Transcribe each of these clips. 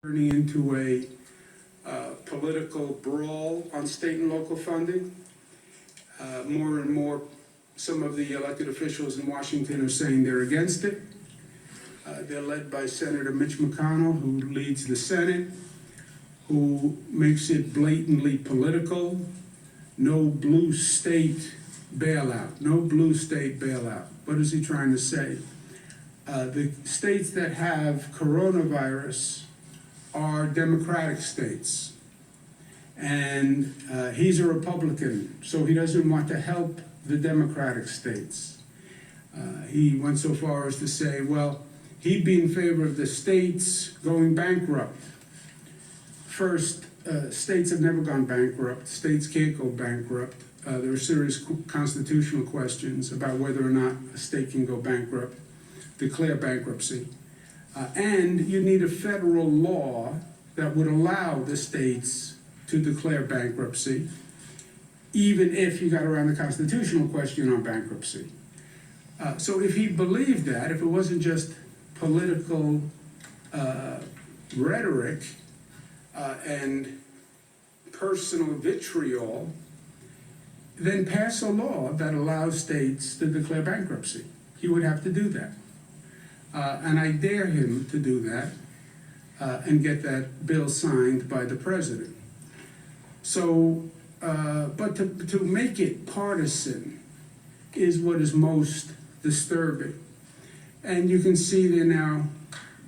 turning into a political brawl on state and local funding. More and more, some of the elected officials in Washington are saying they're against it. They're led by Senator Mitch McConnell, who leads the Senate, who makes it blatantly political. No blue state bailout, no blue state bailout. What is he trying to say? The states that have coronavirus are Democratic states. And he's a Republican, so he doesn't want to help the Democratic states. He went so far as to say, well, he'd be in favor of the states going bankrupt. First, states have never gone bankrupt. States can't go bankrupt. There are serious constitutional questions about whether or not a state can go bankrupt, declare bankruptcy. And you need a federal law that would allow the states to declare bankruptcy, even if you got around the constitutional question on bankruptcy. So if he believed that, if it wasn't just political rhetoric and personal vitriol, then pass a law that allows states to declare bankruptcy. He would have to do that. And I dare him to do that and get that bill signed by the president. So, but to make it partisan is what is most disturbing. And you can see they're now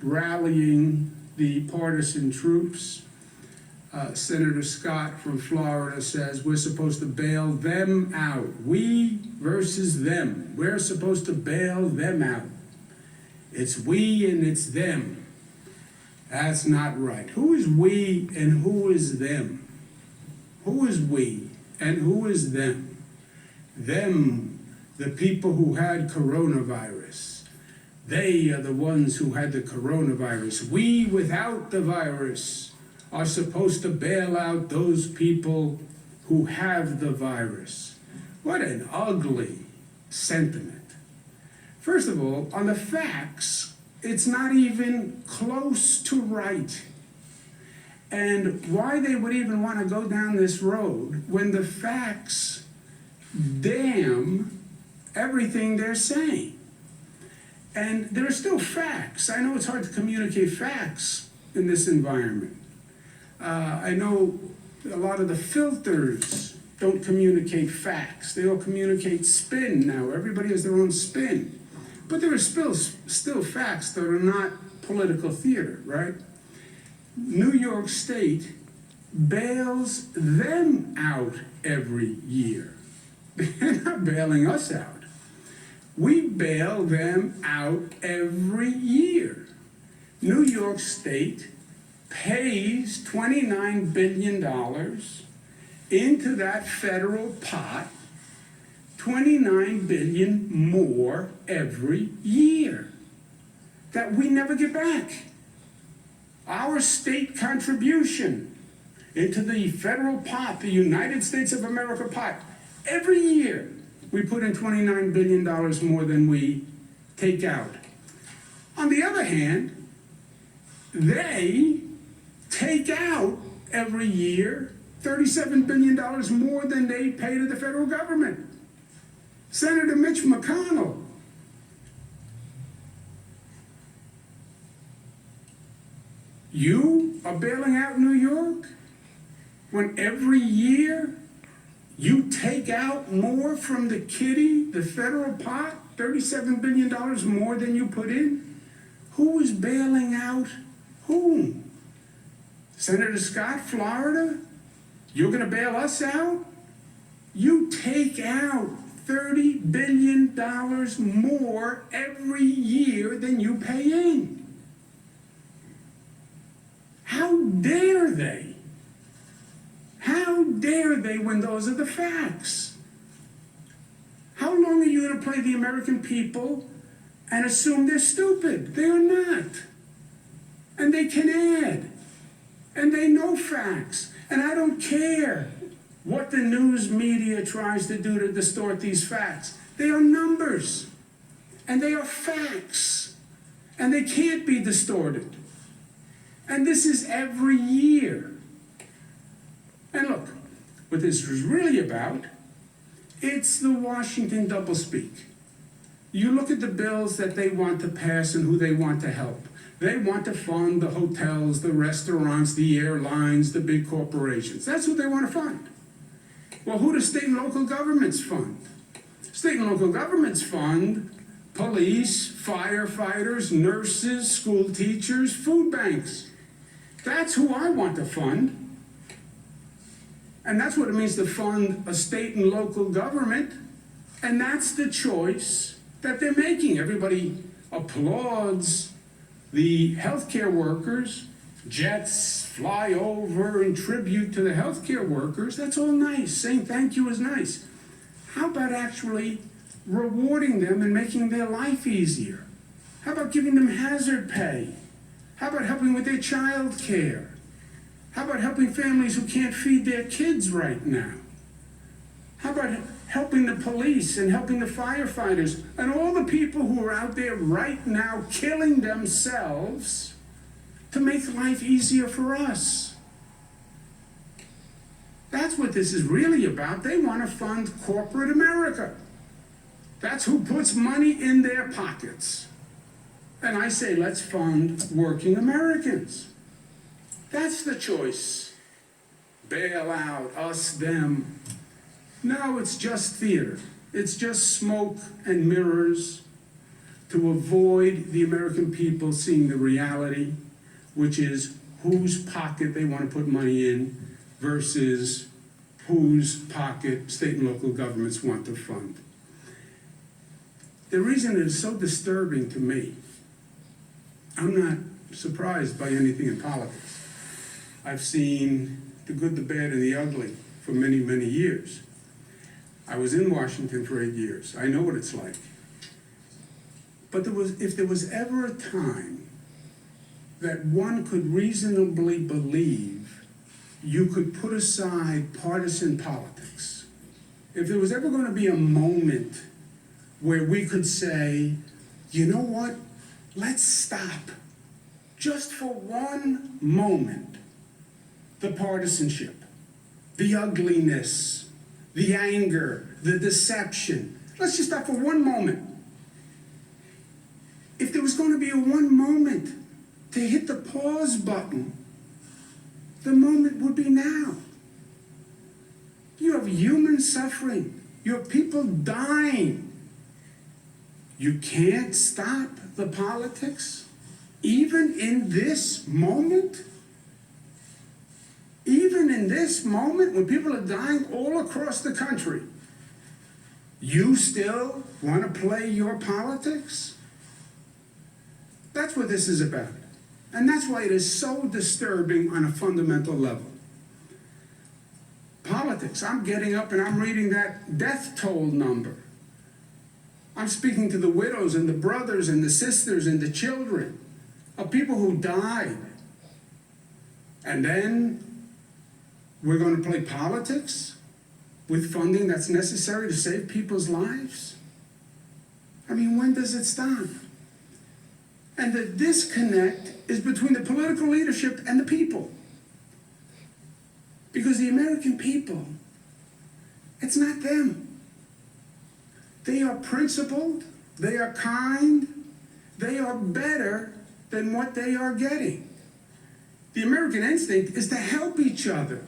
rallying the partisan troops. Senator Scott from Florida says we're supposed to bail them out. We versus them. We're supposed to bail them out. It's we and it's them. That's not right. Who is we and who is them? Who is we and who is them? Them, the people who had coronavirus. They are the ones who had the coronavirus. We, without the virus, are supposed to bail out those people who have the virus. What an ugly sentiment. First of all, on the facts, it's not even close to right. And why they would even want to go down this road when the facts damn everything they're saying. And there are still facts. I know it's hard to communicate facts in this environment. I know a lot of the filters don't communicate facts. They all communicate spin now. Everybody has their own spin. But there are still facts that are not political theater, right? New York State bails them out every year. They're not bailing us out. We bail them out every year. New York State pays $29 billion into that federal pot, 29 billion more every year that we never get back. Our state contribution into the federal pot, the United States of America pot, every year we put in $29 billion more than we take out. On the other hand, they take out every year $37 billion more than they pay to the federal government. Senator Mitch McConnell, you are bailing out New York when every year you take out more from the kitty, the federal pot, $37 billion more than you put in? Who is bailing out whom? Senator Scott, Florida? You're going to bail us out? You take out $30 billion more every year than you pay in. How dare they? How dare they when those are the facts? How long are you going to play the American people and assume they're stupid? They are not. And they can add. And they know facts. And I don't care what the news media tries to do to distort these facts. They are numbers. And they are facts. And they can't be distorted. And this is every year. And look, what this is really about, it's the Washington doublespeak. You look at the bills that they want to pass and who they want to help. They want to fund the hotels, the restaurants, the airlines, the big corporations. That's what they want to fund. Well, who do state and local governments fund? State and local governments fund police, firefighters, nurses, school teachers, food banks. That's who I want to fund. And that's what it means to fund a state and local government. And that's the choice that they're making. Everybody applauds the healthcare workers. Jets fly over in tribute to the healthcare workers. That's all nice. Saying thank you is nice. How about actually rewarding them and making their life easier? How about giving them hazard pay? How about helping with their child care? How about helping families who can't feed their kids right now? How about helping the police and helping the firefighters and all the people who are out there right now killing themselves to make life easier for us? That's what this is really about. They want to fund corporate America. That's who puts money in their pockets. And I say, let's fund working Americans. That's the choice. Bail out, us, them. No, it's just theater. It's just smoke and mirrors to avoid the American people seeing the reality, which is whose pocket they want to put money in versus whose pocket state and local governments want to fund. The reason it is so disturbing to me, I'm not surprised by anything in politics. I've seen the good, the bad, and the ugly for many, many years. I was in Washington for 8 years. I know what it's like. But if there was ever a time that one could reasonably believe you could put aside partisan politics, if there was ever going to be a moment where we could say, you know what, let's stop, just for one moment, the partisanship, the ugliness, the anger, the deception. Let's just stop for one moment. If there was going to be a one moment to hit the pause button, the moment would be now. You have human suffering. You have people dying. You can't stop the politics, even in this moment? Even in this moment, when people are dying all across the country, you still want to play your politics? That's what this is about. And that's why it is so disturbing on a fundamental level. Politics, I'm getting up and I'm reading that death toll number. I'm speaking to the widows and the brothers and the sisters and the children of people who died. And then we're going to play politics with funding that's necessary to save people's lives? I mean, when does it stop? And the disconnect is between the political leadership and the people. Because the American people, it's not them. They are principled, they are kind, they are better than what they are getting. The American instinct is to help each other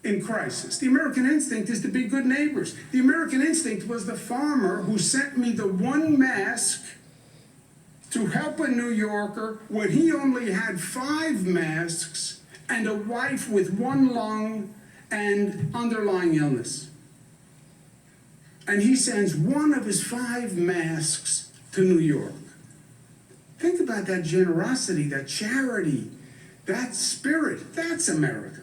in crisis. The American instinct is to be good neighbors. The American instinct was the farmer who sent me the one mask to help a New Yorker when he only had 5 masks and a wife with 1 lung and underlying illness. And he sends 1 of his 5 masks to New York. Think about that generosity, that charity, that spirit. That's America.